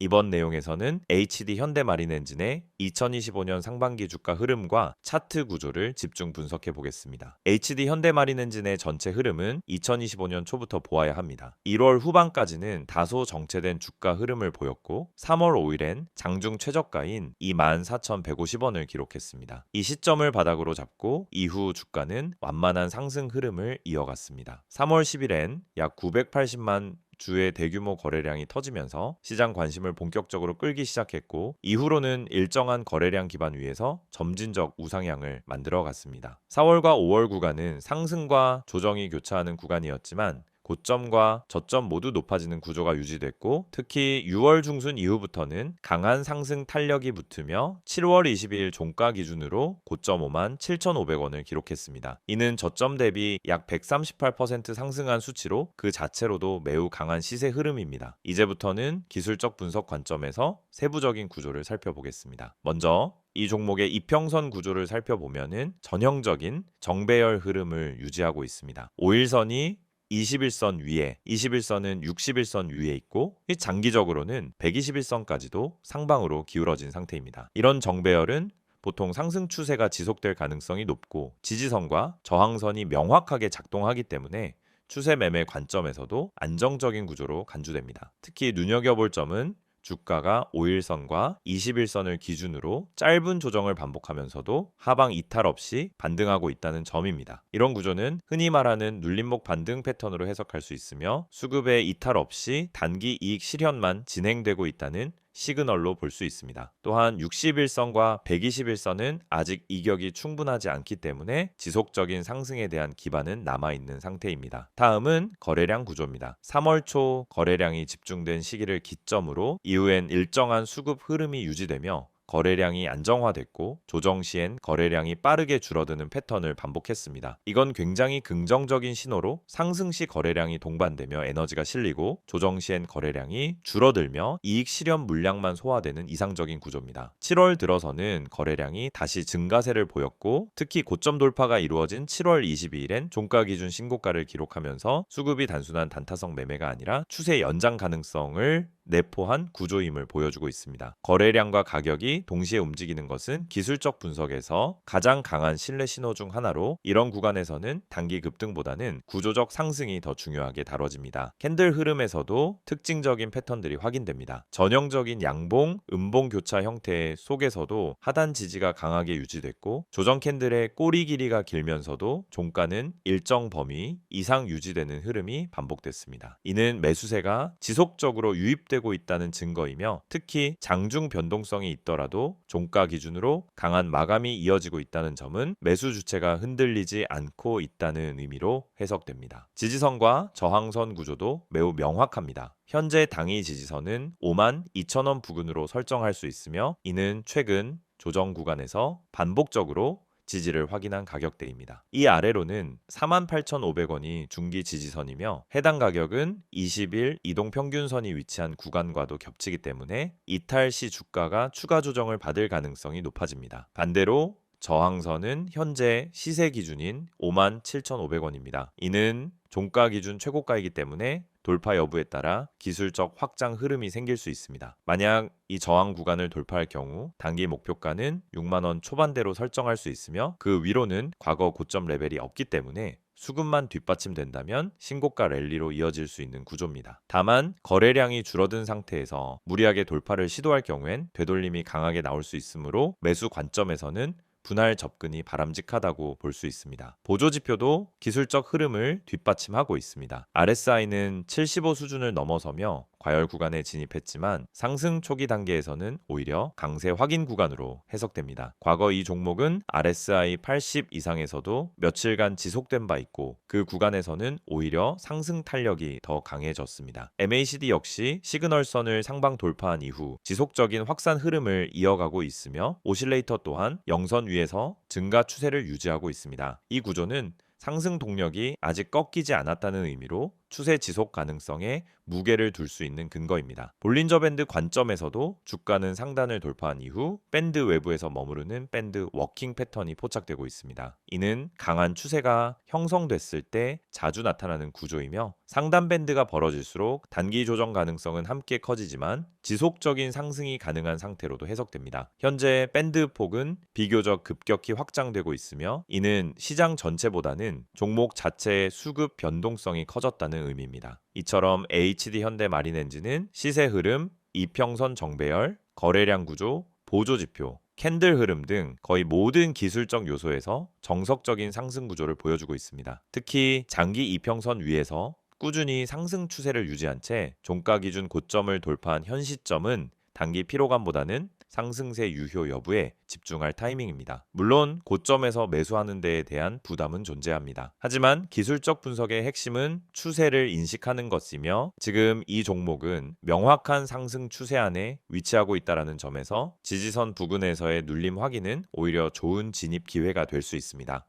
이번 내용에서는 HD 현대마린엔진의 2025년 상반기 주가 흐름과 차트 구조를 집중 분석해 보겠습니다. HD 현대마린엔진의 전체 흐름은 2025년 초부터 보아야 합니다. 1월 후반까지는 다소 정체된 주가 흐름을 보였고 3월 5일엔 장중 최저가인 24,150원을 기록했습니다. 이 시점을 바닥으로 잡고 이후 주가는 완만한 상승 흐름을 이어갔습니다. 3월 10일엔 약 980만 주의 대규모 거래량이 터지면서 시장 관심을 본격적으로 끌기 시작했고 이후로는 일정한 거래량 기반 위에서 점진적 우상향을 만들어 갔습니다. 4월과 5월 구간은 상승과 조정이 교차하는 구간이었지만 고점과 저점 모두 높아지는 구조가 유지됐고 특히 6월 중순 이후부터는 강한 상승 탄력이 붙으며 7월 22일 종가 기준으로 고점 57,500원을 기록했습니다. 이는 저점 대비 약 138% 상승한 수치로 그 자체로도 매우 강한 시세 흐름입니다. 이제부터는 기술적 분석 관점에서 세부적인 구조를 살펴보겠습니다. 먼저 이 종목의 이평선 구조를 살펴보면은 전형적인 정배열 흐름을 유지하고 있습니다. 5일선이 21선 위에, 21선은 61선 위에 있고 장기적으로는 121선까지도 상방으로 기울어진 상태입니다. 이런 정배열은 보통 상승 추세가 지속될 가능성이 높고 지지선과 저항선이 명확하게 작동하기 때문에 추세 매매 관점에서도 안정적인 구조로 간주됩니다. 특히 눈여겨볼 점은 주가가 5일선과 21선을 기준으로 짧은 조정을 반복하면서도 하방 이탈 없이 반등하고 있다는 점입니다. 이런 구조는 흔히 말하는 눌림목 반등 패턴으로 해석할 수 있으며 수급의 이탈 없이 단기 이익 실현만 진행되고 있다는 시그널로 볼 수 있습니다. 또한 61선과 121선은 아직 이격이 충분하지 않기 때문에 지속적인 상승에 대한 기반은 남아있는 상태입니다. 다음은 거래량 구조입니다. 3월 초 거래량이 집중된 시기를 기점으로 이후엔 일정한 수급 흐름이 유지되며 거래량이 안정화됐고 조정 시엔 거래량이 빠르게 줄어드는 패턴을 반복했습니다. 이건 굉장히 긍정적인 신호로 상승 시 거래량이 동반되며 에너지가 실리고 조정 시엔 거래량이 줄어들며 이익 실현 물량만 소화되는 이상적인 구조입니다. 7월 들어서는 거래량이 다시 증가세를 보였고 특히 고점 돌파가 이루어진 7월 22일엔 종가 기준 신고가를 기록하면서 수급이 단순한 단타성 매매가 아니라 추세 연장 가능성을 내포한 구조임을 보여주고 있습니다. 거래량과 가격이 동시에 움직이는 것은 기술적 분석에서 가장 강한 신뢰 신호 중 하나로 이런 구간에서는 단기 급등보다는 구조적 상승이 더 중요하게 다뤄집니다. 캔들 흐름에서도 특징적인 패턴들이 확인됩니다. 전형적인 양봉, 음봉 교차 형태 속에서도 하단 지지가 강하게 유지됐고 조정 캔들의 꼬리 길이가 길면서도 종가는 일정 범위 이상 유지되는 흐름이 반복됐습니다. 이는 매수세가 지속적으로 유입되고 있다는 증거이며 특히 장중 변동성이 있더라도 종가 기준으로 강한 마감이 이어지고 있다는 점은 매수 주체가 흔들리지 않고 있다는 의미로 해석됩니다. 지지선과 저항선 구조도 매우 명확합니다. 현재 당위 지지선은 52,000원 부근으로 설정할 수 있으며 이는 최근 조정 구간에서 반복적으로 지지를 확인한 가격대입니다. 이 아래로는 48,500원이 중기 지지선이며 해당 가격은 20일 이동평균선이 위치한 구간과도 겹치기 때문에 이탈 시 주가가 추가 조정을 받을 가능성이 높아집니다. 반대로 저항선은 현재 시세 기준인 57,500원입니다. 이는 종가 기준 최고가이기 때문에 돌파 여부에 따라 기술적 확장 흐름이 생길 수 있습니다. 만약 이 저항 구간을 돌파할 경우 단기 목표가는 6만원 초반대로 설정할 수 있으며 그 위로는 과거 고점 레벨이 없기 때문에 수급만 뒷받침된다면 신고가 랠리로 이어질 수 있는 구조입니다. 다만 거래량이 줄어든 상태에서 무리하게 돌파를 시도할 경우엔 되돌림이 강하게 나올 수 있으므로 매수 관점에서는 분할 접근이 바람직하다고 볼 수 있습니다. 보조지표도 기술적 흐름을 뒷받침하고 있습니다. RSI는 75 수준을 넘어서며 과열 구간에 진입했지만 상승 초기 단계에서는 오히려 강세 확인 구간으로 해석됩니다. 과거 이 종목은 RSI 80 이상에서도 며칠간 지속된 바 있고 그 구간에서는 오히려 상승 탄력이 더 강해졌습니다. MACD 역시 시그널선을 상방 돌파한 이후 지속적인 확산 흐름을 이어가고 있으며 오실레이터 또한 영선 위에서 증가 추세를 유지하고 있습니다. 이 구조는 상승 동력이 아직 꺾이지 않았다는 의미로 추세 지속 가능성에 무게를 둘 수 있는 근거입니다. 볼린저 밴드 관점에서도 주가는 상단을 돌파한 이후 밴드 외부에서 머무르는 밴드 워킹 패턴이 포착되고 있습니다. 이는 강한 추세가 형성됐을 때 자주 나타나는 구조이며 상단 밴드가 벌어질수록 단기 조정 가능성은 함께 커지지만 지속적인 상승이 가능한 상태로도 해석됩니다. 현재 밴드 폭은 비교적 급격히 확장되고 있으며 이는 시장 전체보다는 종목 자체의 수급 변동성이 커졌다는 의미입니다. 이처럼 HD 현대 마린엔진은 시세 흐름, 이평선 정배열, 거래량 구조, 보조 지표, 캔들 흐름 등 거의 모든 기술적 요소에서 정석적인 상승 구조를 보여주고 있습니다. 특히 장기 이평선 위에서 꾸준히 상승 추세를 유지한 채 종가 기준 고점을 돌파한 현 시점은 단기 피로감보다는 상승세 유효 여부에 집중할 타이밍입니다. 물론 고점에서 매수하는 데에 대한 부담은 존재합니다. 하지만 기술적 분석의 핵심은 추세를 인식하는 것이며 지금 이 종목은 명확한 상승 추세 안에 위치하고 있다는 점에서 지지선 부근에서의 눌림 확인은 오히려 좋은 진입 기회가 될 수 있습니다.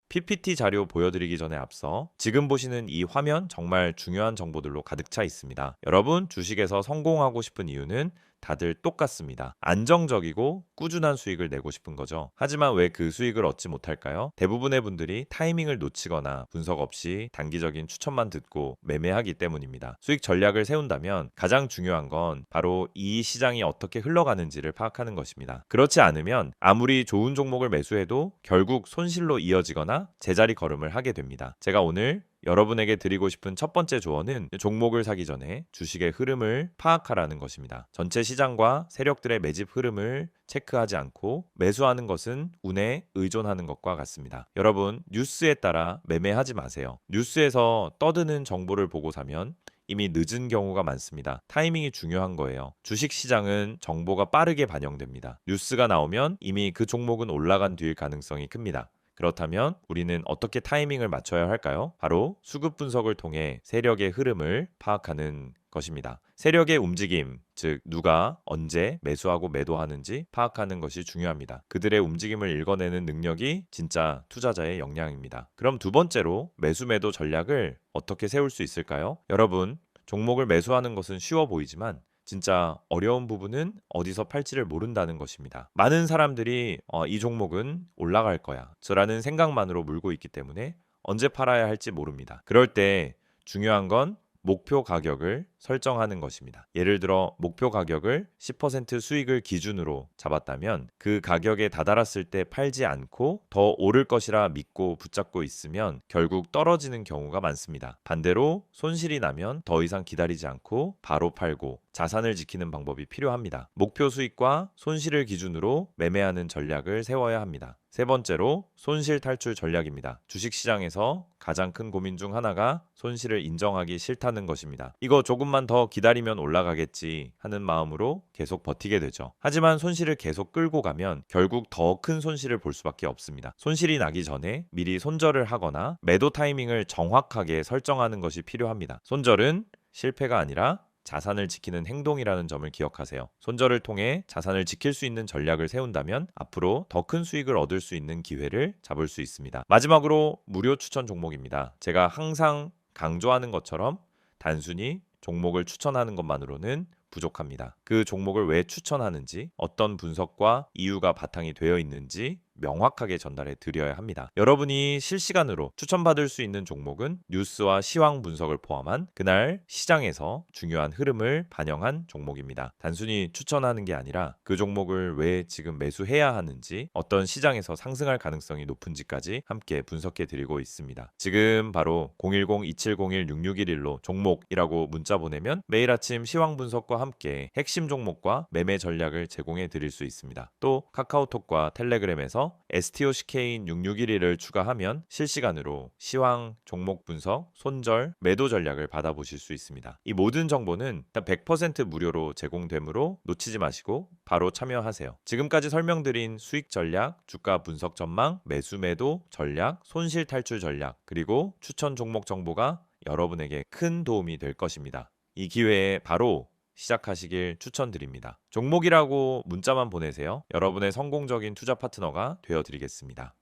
PPT 자료 보여드리기 전에 앞서 지금 보시는 이 화면 정말 중요한 정보들로 가득 차 있습니다. 여러분 주식에서 성공하고 싶은 이유는 다들 똑같습니다. 안정적이고 꾸준한 수익을 내고 싶은 거죠. 하지만 왜 그 수익을 얻지 못할까요? 대부분의 분들이 타이밍을 놓치거나 분석 없이 단기적인 추천만 듣고 매매하기 때문입니다. 수익 전략을 세운다면 가장 중요한 건 바로 이 시장이 어떻게 흘러가는지를 파악하는 것입니다. 그렇지 않으면 아무리 좋은 종목을 매수해도 결국 손실로 이어지거나 제자리 걸음을 하게 됩니다. 제가 오늘 여러분에게 드리고 싶은 첫 번째 조언은 종목을 사기 전에 주식의 흐름을 파악하라는 것입니다. 전체 시장과 세력들의 매집 흐름을 체크하지 않고 매수하는 것은 운에 의존하는 것과 같습니다. 여러분, 뉴스에 따라 매매하지 마세요. 뉴스에서 떠드는 정보를 보고 사면 이미 늦은 경우가 많습니다. 타이밍이 중요한 거예요. 주식 시장은 정보가 빠르게 반영됩니다. 뉴스가 나오면 이미 그 종목은 올라간 뒤일 가능성이 큽니다. 그렇다면 우리는 어떻게 타이밍을 맞춰야 할까요? 바로 수급 분석을 통해 세력의 흐름을 파악하는 것입니다. 세력의 움직임, 즉 누가 언제 매수하고 매도하는지 파악하는 것이 중요합니다. 그들의 움직임을 읽어내는 능력이 진짜 투자자의 역량입니다. 그럼 두 번째로 매수 매도 전략을 어떻게 세울 수 있을까요? 여러분, 종목을 매수하는 것은 쉬워 보이지만 진짜 어려운 부분은 어디서 팔지를 모른다는 것입니다. 많은 사람들이 이 종목은 올라갈 거야 라는 생각만으로 물고 있기 때문에 언제 팔아야 할지 모릅니다. 그럴 때 중요한 건 목표 가격을 설정하는 것입니다. 예를 들어 목표 가격을 10% 수익을 기준으로 잡았다면 그 가격에 다다랐을 때 팔지 않고 더 오를 것이라 믿고 붙잡고 있으면 결국 떨어지는 경우가 많습니다. 반대로 손실이 나면 더 이상 기다리지 않고 바로 팔고 자산을 지키는 방법이 필요합니다. 목표 수익과 손실을 기준으로 매매하는 전략을 세워야 합니다. 세 번째로 손실 탈출 전략입니다. 주식시장에서 가장 큰 고민 중 하나가 손실을 인정하기 싫다는 것입니다. 이거 조금만 더 기다리면 올라가겠지 하는 마음으로 계속 버티게 되죠. 하지만 손실을 계속 끌고 가면 결국 더 큰 손실을 볼 수밖에 없습니다. 손실이 나기 전에 미리 손절을 하거나 매도 타이밍을 정확하게 설정하는 것이 필요합니다. 손절은 실패가 아니라 자산을 지키는 행동이라는 점을 기억하세요. 손절을 통해 자산을 지킬 수 있는 전략을 세운다면 앞으로 더 큰 수익을 얻을 수 있는 기회를 잡을 수 있습니다. 마지막으로 무료 추천 종목입니다. 제가 항상 강조하는 것처럼 단순히 종목을 추천하는 것만으로는 부족합니다. 그 종목을 왜 추천하는지, 어떤 분석과 이유가 바탕이 되어 있는지 명확하게 전달해 드려야 합니다. 여러분이 실시간으로 추천받을 수 있는 종목은 뉴스와 시황 분석을 포함한 그날 시장에서 중요한 흐름을 반영한 종목입니다. 단순히 추천하는 게 아니라 그 종목을 왜 지금 매수해야 하는지, 어떤 시장에서 상승할 가능성이 높은지까지 함께 분석해 드리고 있습니다. 지금 바로 010-2701-6611로 종목이라고 문자 보내면 매일 아침 시황 분석과 함께 핵심 종목과 매매 전략을 제공해 드릴 수 있습니다. 또 카카오톡과 텔레그램에서 STOCK인 6611을 추가하면 실시간으로 시황, 종목 분석, 손절, 매도 전략을 받아보실 수 있습니다. 이 모든 정보는 100% 무료로 제공되므로 놓치지 마시고 바로 참여하세요. 지금까지 설명드린 수익 전략, 주가 분석 전망, 매수 매도 전략, 손실 탈출 전략, 그리고 추천 종목 정보가 여러분에게 큰 도움이 될 것입니다. 이 기회에 바로 시작하시길 추천드립니다. 종목이라고 문자만 보내세요. 여러분의 성공적인 투자 파트너가 되어드리겠습니다.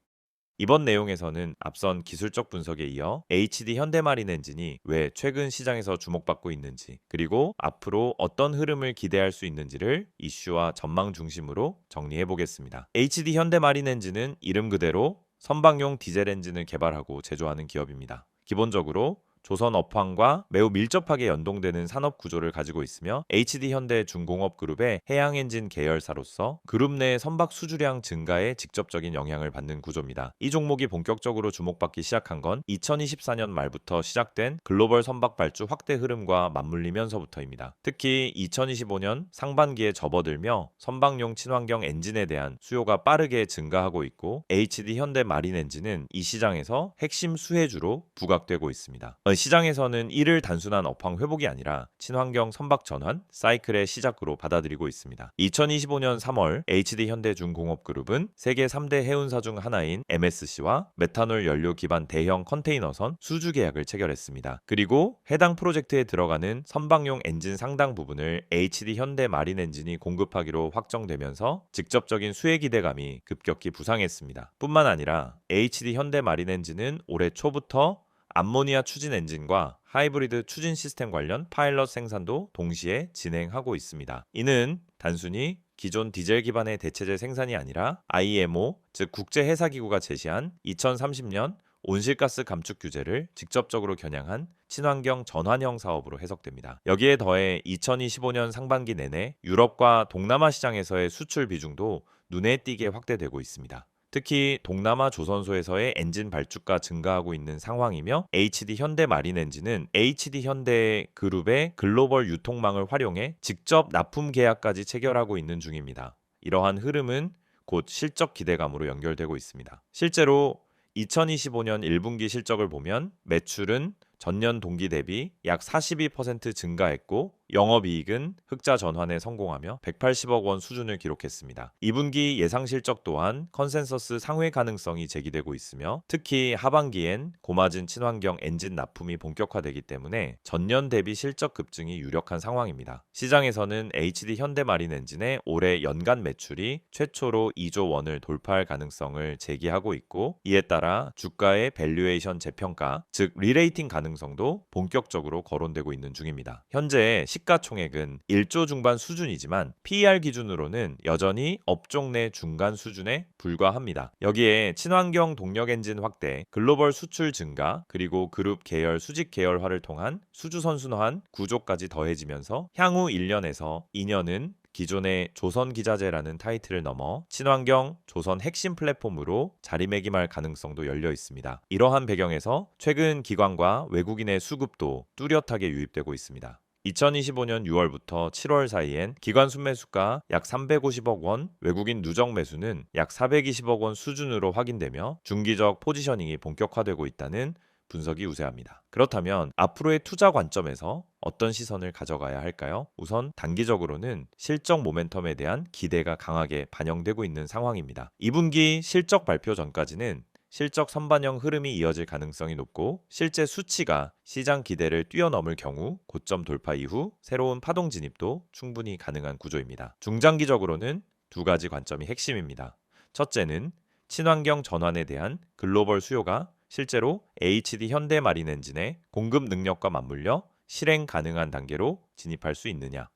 이번 내용에서는 앞선 기술적 분석에 이어 HD 현대마린 엔진이 왜 최근 시장에서 주목받고 있는지, 그리고 앞으로 어떤 흐름을 기대할 수 있는지를 이슈와 전망 중심으로 정리해 보겠습니다. HD 현대마린 엔진은 이름 그대로 선박용 디젤 엔진을 개발하고 제조하는 기업입니다. 기본적으로 조선 업황과 매우 밀접하게 연동되는 산업 구조를 가지고 있으며 HD 현대 중공업 그룹의 해양 엔진 계열사로서 그룹 내 선박 수주량 증가에 직접적인 영향을 받는 구조입니다. 이 종목이 본격적으로 주목받기 시작한 건 2024년 말부터 시작된 글로벌 선박 발주 확대 흐름과 맞물리면서부터입니다. 특히 2025년 상반기에 접어들며 선박용 친환경 엔진에 대한 수요가 빠르게 증가하고 있고 HD 현대 마린 엔진은 이 시장에서 핵심 수혜주로 부각되고 있습니다. 시장에서는 이를 단순한 업황 회복이 아니라 친환경 선박 전환 사이클의 시작으로 받아들이고 있습니다. 2025년 3월 HD 현대중공업그룹은 세계 3대 해운사 중 하나인 MSC와 메탄올 연료 기반 대형 컨테이너선 수주 계약을 체결했습니다. 그리고 해당 프로젝트에 들어가는 선박용 엔진 상당 부분을 HD 현대 마린 엔진이 공급하기로 확정되면서 직접적인 수혜 기대감이 급격히 부상했습니다. 뿐만 아니라 HD 현대 마린 엔진은 올해 초부터 암모니아 추진 엔진과 하이브리드 추진 시스템 관련 파일럿 생산도 동시에 진행하고 있습니다. 이는 단순히 기존 디젤 기반의 대체제 생산이 아니라 IMO, 즉 국제해사기구가 제시한 2030년 온실가스 감축 규제를 직접적으로 겨냥한 친환경 전환형 사업으로 해석됩니다. 여기에 더해 2025년 상반기 내내 유럽과 동남아 시장에서의 수출 비중도 눈에 띄게 확대되고 있습니다. 특히 동남아 조선소에서의 엔진 발주가 증가하고 있는 상황이며 HD 현대 마린 엔진은 HD 현대 그룹의 글로벌 유통망을 활용해 직접 납품 계약까지 체결하고 있는 중입니다. 이러한 흐름은 곧 실적 기대감으로 연결되고 있습니다. 실제로 2025년 1분기 실적을 보면 매출은 전년 동기 대비 약 42% 증가했고 영업이익은 흑자 전환에 성공하며 180억 원 수준을 기록했습니다. 2분기 예상 실적 또한 컨센서스 상회 가능성이 제기되고 있으며 특히 하반기엔 고마진 친환경 엔진 납품이 본격화되기 때문에 전년 대비 실적 급증이 유력한 상황입니다. 시장에서는 HD 현대마린 엔진의 올해 연간 매출이 최초로 2조 원을 돌파할 가능성을 제기하고 있고 이에 따라 주가의 밸류에이션 재평가, 즉 리레이팅 가능성도 본격적으로 거론되고 있는 중입니다. 현재 시가총액은 1조 중반 수준이지만 PER 기준으로는 여전히 업종 내 중간 수준에 불과합니다. 여기에 친환경 동력 엔진 확대, 글로벌 수출 증가, 그리고 그룹 계열 수직 계열화를 통한 수주 선순환 구조까지 더해지면서 향후 1년에서 2년은 기존의 조선기자재라는 타이틀을 넘어 친환경 조선 핵심 플랫폼으로 자리매김할 가능성도 열려 있습니다. 이러한 배경에서 최근 기관과 외국인의 수급도 뚜렷하게 유입되고 있습니다. 2025년 6월부터 7월 사이엔 기관 순매수가 약 350억 원, 외국인 누적 매수는 약 420억 원 수준으로 확인되며 중기적 포지셔닝이 본격화되고 있다는 분석이 우세합니다. 그렇다면 앞으로의 투자 관점에서 어떤 시선을 가져가야 할까요? 우선 단기적으로는 실적 모멘텀에 대한 기대가 강하게 반영되고 있는 상황입니다. 2분기 실적 발표 전까지는 실적 선반영 흐름이 이어질 가능성이 높고 실제 수치가 시장 기대를 뛰어넘을 경우 고점 돌파 이후 새로운 파동 진입도 충분히 가능한 구조입니다. 중장기적으로는 두 가지 관점이 핵심입니다. 첫째는 친환경 전환에 대한 글로벌 수요가 실제로 HD 현대마린 엔진의 공급 능력과 맞물려 실행 가능한 단계로 진입할 수 있느냐.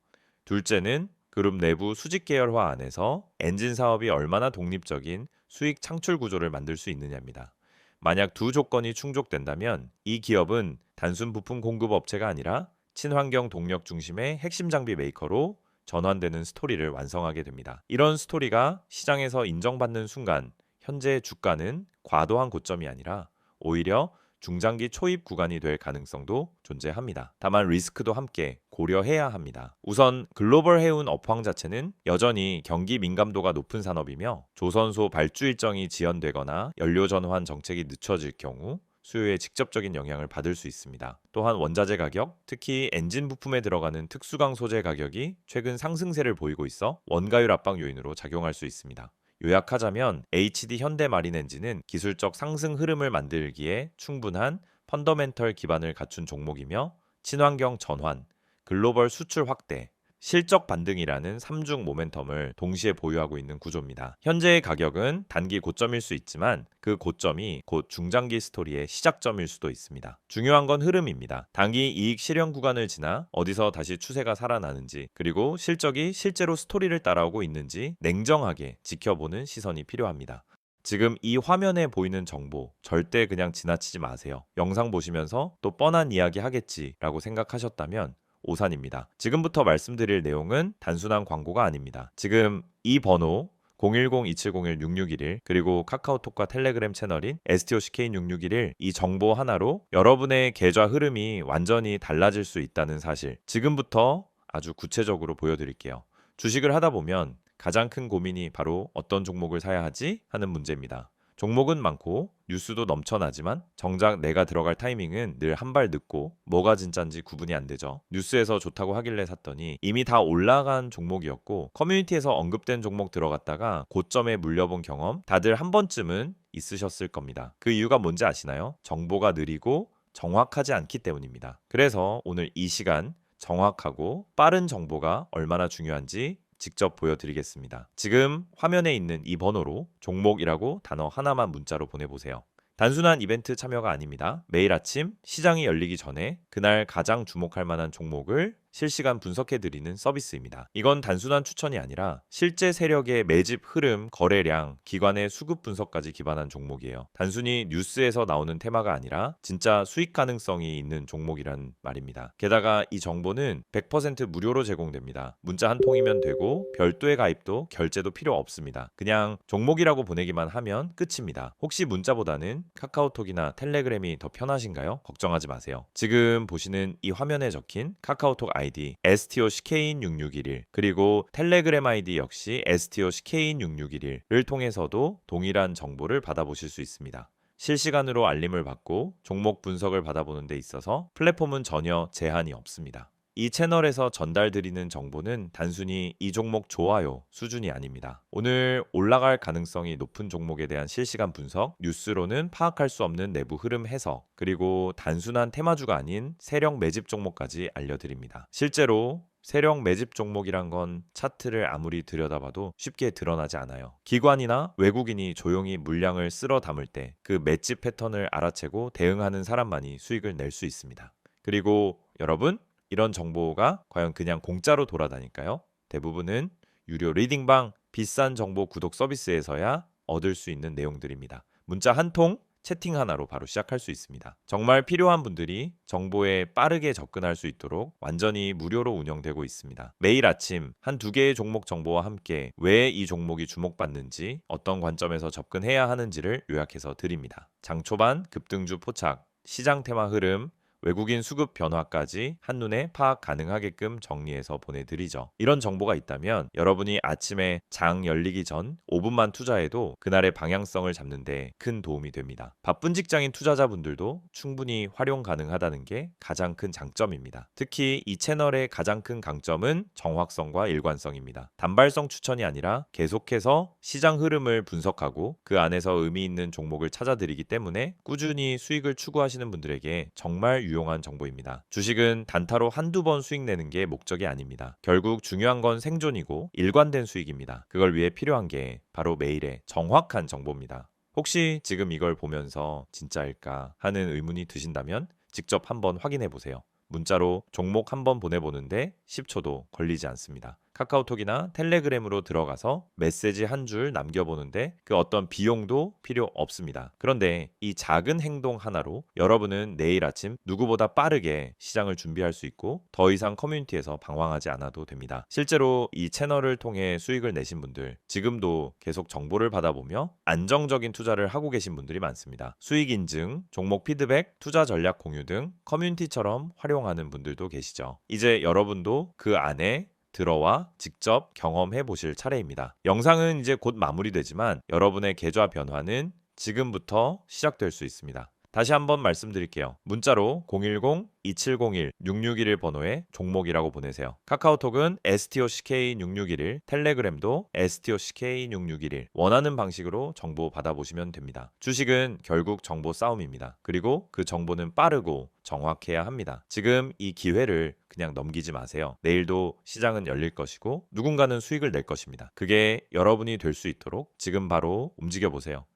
둘째는 그룹 내부 수직 계열화 안에서 엔진 사업이 얼마나 독립적인 수익 창출 구조를 만들 수 있느냐입니다. 만약 두 조건이 충족된다면 이 기업은 단순 부품 공급 업체가 아니라 친환경 동력 중심의 핵심 장비 메이커로 전환되는 스토리를 완성하게 됩니다. 이런 스토리가 시장에서 인정받는 순간 현재 주가는 과도한 고점이 아니라 오히려 중장기 초입 구간이 될 가능성도 존재합니다. 다만 리스크도 함께 고려해야 합니다. 우선 글로벌 해운 업황 자체는 여전히 경기 민감도가 높은 산업이며 조선소 발주 일정이 지연되거나 연료 전환 정책이 늦춰질 경우 수요에 직접적인 영향을 받을 수 있습니다. 또한 원자재 가격, 특히 엔진 부품에 들어가는 특수강 소재 가격이 최근 상승세를 보이고 있어 원가율 압박 요인으로 작용할 수 있습니다. 요약하자면 HD 현대마린 엔진은 기술적 상승 흐름을 만들기에 충분한 펀더멘털 기반을 갖춘 종목이며 친환경 전환, 글로벌 수출 확대, 실적 반등이라는 3중 모멘텀을 동시에 보유하고 있는 구조입니다. 현재의 가격은 단기 고점일 수 있지만 그 고점이 곧 중장기 스토리의 시작점일 수도 있습니다. 중요한 건 흐름입니다. 단기 이익 실현 구간을 지나 어디서 다시 추세가 살아나는지, 그리고 실적이 실제로 스토리를 따라오고 있는지 냉정하게 지켜보는 시선이 필요합니다. 지금 이 화면에 보이는 정보 절대 그냥 지나치지 마세요. 영상 보시면서 또 뻔한 이야기 하겠지라고 생각하셨다면 오산입니다. 지금부터 말씀드릴 내용은 단순한 광고가 아닙니다. 지금 이 번호 010-2701-6611 그리고 카카오톡과 텔레그램 채널인 STOCK인6611 이 정보 하나로 여러분의 계좌 흐름이 완전히 달라질 수 있다는 사실, 지금부터 아주 구체적으로 보여드릴게요. 주식을 하다 보면 가장 큰 고민이 바로 어떤 종목을 사야 하지 하는 문제입니다. 종목은 많고 뉴스도 넘쳐나지만 정작 내가 들어갈 타이밍은 늘 한 발 늦고 뭐가 진짠지 구분이 안 되죠. 뉴스에서 좋다고 하길래 샀더니 이미 다 올라간 종목이었고 커뮤니티에서 언급된 종목 들어갔다가 고점에 물려본 경험 다들 한 번쯤은 있으셨을 겁니다. 그 이유가 뭔지 아시나요? 정보가 느리고 정확하지 않기 때문입니다. 그래서 오늘 이 시간 정확하고 빠른 정보가 얼마나 중요한지 직접 보여드리겠습니다. 지금 화면에 있는 이 번호로 종목이라고 단어 하나만 문자로 보내보세요. 단순한 이벤트 참여가 아닙니다. 매일 아침 시장이 열리기 전에 그날 가장 주목할 만한 종목을 실시간 분석해드리는 서비스입니다. 이건 단순한 추천이 아니라 실제 세력의 매집 흐름, 거래량, 기관의 수급 분석까지 기반한 종목이에요. 단순히 뉴스에서 나오는 테마가 아니라 진짜 수익 가능성이 있는 종목이란 말입니다. 게다가 이 정보는 100% 무료로 제공됩니다. 문자 한 통이면 되고 별도의 가입도 결제도 필요 없습니다. 그냥 종목이라고 보내기만 하면 끝입니다. 혹시 문자보다는 카카오톡이나 텔레그램이 더 편하신가요? 걱정하지 마세요. 지금 보시는 이 화면에 적힌 카카오톡 아이디 STOCK인6611 그리고 텔레그램 아이디 역시 STOCK인6611을 통해서도 동일한 정보를 받아보실 수 있습니다. 실시간으로 알림을 받고 종목 분석을 받아보는 데 있어서 플랫폼은 전혀 제한이 없습니다. 이 채널에서 전달드리는 정보는 단순히 이 종목 좋아요 수준이 아닙니다. 오늘 올라갈 가능성이 높은 종목에 대한 실시간 분석, 뉴스로는 파악할 수 없는 내부 흐름 해석, 그리고 단순한 테마주가 아닌 세력 매집 종목까지 알려드립니다. 실제로 세력 매집 종목이란 건 차트를 아무리 들여다봐도 쉽게 드러나지 않아요. 기관이나 외국인이 조용히 물량을 쓸어 담을 때 그 매집 패턴을 알아채고 대응하는 사람만이 수익을 낼 수 있습니다. 그리고 여러분, 이런 정보가 과연 그냥 공짜로 돌아다닐까요? 대부분은 유료 리딩방, 비싼 정보 구독 서비스에서야 얻을 수 있는 내용들입니다. 문자 한 통, 채팅 하나로 바로 시작할 수 있습니다. 정말 필요한 분들이 정보에 빠르게 접근할 수 있도록 완전히 무료로 운영되고 있습니다. 매일 아침 한두 개의 종목 정보와 함께 왜 이 종목이 주목받는지, 어떤 관점에서 접근해야 하는지를 요약해서 드립니다. 장 초반 급등주 포착, 시장 테마 흐름, 외국인 수급 변화까지 한눈에 파악 가능하게끔 정리해서 보내드리죠. 이런 정보가 있다면 여러분이 아침에 장 열리기 전 5분만 투자해도 그날의 방향성을 잡는 데 큰 도움이 됩니다. 바쁜 직장인 투자자분들도 충분히 활용 가능하다는 게 가장 큰 장점입니다. 특히 이 채널의 가장 큰 강점은 정확성과 일관성입니다. 단발성 추천이 아니라 계속해서 시장 흐름을 분석하고 그 안에서 의미 있는 종목을 찾아드리기 때문에 꾸준히 수익을 추구하시는 분들에게 정말 유용한 정보입니다. 주식은 단타로 한두 번 수익 내는 게 목적이 아닙니다. 결국 중요한 건 생존이고 일관된 수익입니다. 그걸 위해 필요한 게 바로 매일의 정확한 정보입니다. 혹시 지금 이걸 보면서 진짜일까 하는 의문이 드신다면 직접 한번 확인해 보세요. 문자로 종목 한번 보내보는데 10초도 걸리지 않습니다. 카카오톡이나 텔레그램으로 들어가서 메시지 한 줄 남겨보는데 그 어떤 비용도 필요 없습니다. 그런데 이 작은 행동 하나로 여러분은 내일 아침 누구보다 빠르게 시장을 준비할 수 있고 더 이상 커뮤니티에서 방황하지 않아도 됩니다. 실제로 이 채널을 통해 수익을 내신 분들, 지금도 계속 정보를 받아보며 안정적인 투자를 하고 계신 분들이 많습니다. 수익 인증, 종목 피드백, 투자 전략 공유 등 커뮤니티처럼 활용하는 분들도 계시죠. 이제 여러분도 그 안에 들어와 직접 경험해 보실 차례입니다. 영상은 이제 곧 마무리되지만 여러분의 계좌 변화는 지금부터 시작될 수 있습니다. 다시 한번 말씀드릴게요. 문자로 010-2701-6611 번호에 종목이라고 보내세요. 카카오톡은 STOCK6611, 텔레그램도 STOCK6611. 원하는 방식으로 정보 받아보시면 됩니다. 주식은 결국 정보 싸움입니다. 그리고 그 정보는 빠르고 정확해야 합니다. 지금 이 기회를 그냥 넘기지 마세요. 내일도 시장은 열릴 것이고 누군가는 수익을 낼 것입니다. 그게 여러분이 될 수 있도록 지금 바로 움직여 보세요.